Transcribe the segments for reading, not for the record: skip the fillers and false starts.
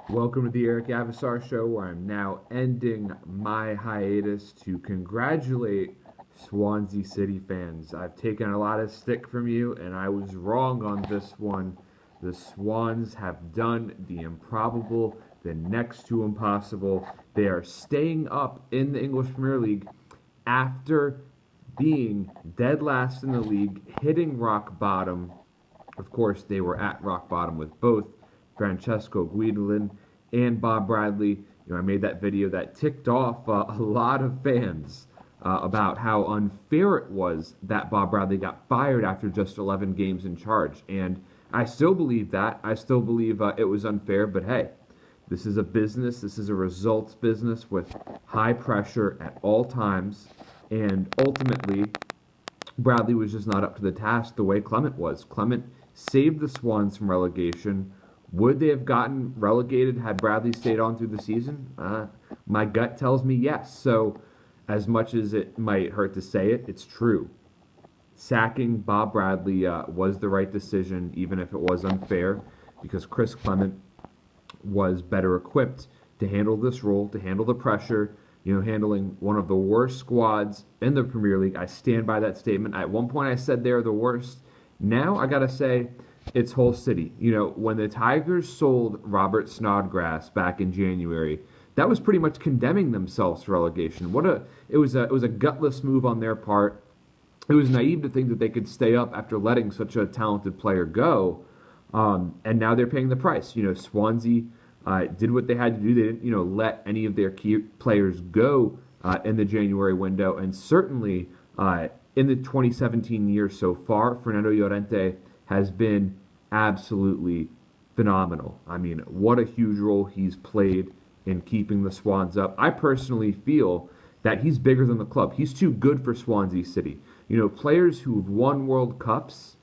Welcome to the Eric Avisar Show, where I'm now ending my hiatus to congratulate Swansea City fans. I've taken a lot of stick from you, and I was wrong on this one. The Swans have done the improbable, the next to impossible. They are staying up in the English Premier League after being dead last in the league, hitting rock bottom. Of course, they were at rock bottom with both Francesco Guidolin and Bob Bradley. I made that video that ticked off a lot of fans about how unfair it was that Bob Bradley got fired after just 11 games in charge. And I still believe that. I still believe it was unfair, but hey, this is a business. This is a results business with high pressure at all times. And ultimately, Bradley was just not up to the task the way Clement was. Clement saved the Swans from relegation. Would they have gotten relegated had Bradley stayed on through the season? My gut tells me yes. So, as much as it might hurt to say it, it's true. Sacking Bob Bradley was the right decision, even if it was unfair, because Chris Clement was better equipped to handle this role, to handle the pressure, handling one of the worst squads in the Premier League. I stand by that statement. At one point I said they're the worst. Now I got to say it's Hull City. When the Tigers sold Robert Snodgrass back in January, that was pretty much condemning themselves for relegation. It was a gutless move on their part. It was naive to think that they could stay up after letting such a talented player go. And now they're paying the price. Swansea did what they had to do. They didn't, let any of their key players go in the January window. And certainly in the 2017 year so far, Fernando Llorente has been absolutely phenomenal. I mean, what a huge role he's played in keeping the Swans up. I personally feel that he's bigger than the club. He's too good for Swansea City. Players who've won World Cups,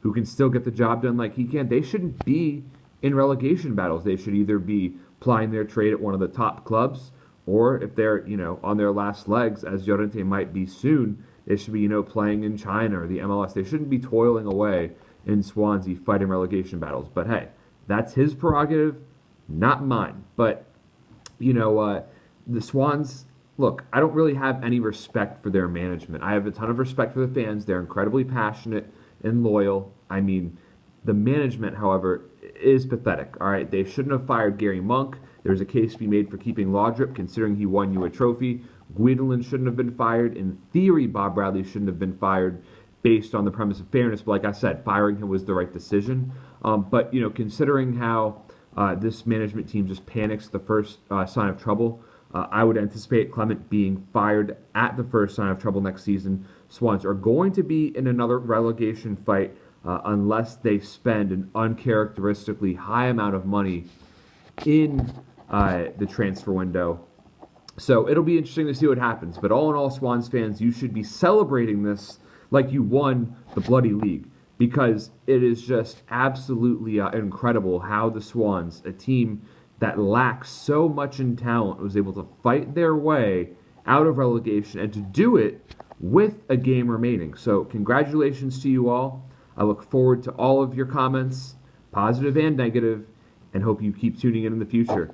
who can still get the job done like he can, they shouldn't be in relegation battles. They should either be plying their trade at one of the top clubs, or if they're, on their last legs, as Llorente might be soon, they should be, playing in China or the MLS. They shouldn't be toiling away in Swansea fighting relegation battles. But hey, that's his prerogative, not mine. But, the Swans, look, I don't really have any respect for their management. I have a ton of respect for the fans. They're incredibly passionate and loyal. I mean, the management, however, is pathetic. All right, they shouldn't have fired Gary Monk. There's a case to be made for keeping Laudrup, considering he won you a trophy. Guidolin shouldn't have been fired. In theory, Bob Bradley shouldn't have been fired based on the premise of fairness. But like I said, firing him was the right decision. But, considering how this management team just panics the first sign of trouble, I would anticipate Clement being fired at the first sign of trouble next season. Swans are going to be in another relegation fight unless they spend an uncharacteristically high amount of money in the transfer window. So it'll be interesting to see what happens. But all in all, Swans fans, you should be celebrating this like you won the bloody league, because it is just absolutely incredible how the Swans, a team that lacks so much in talent, was able to fight their way out of relegation and to do it with a game remaining. So congratulations to you all. I look forward to all of your comments, positive and negative, and hope you keep tuning in the future.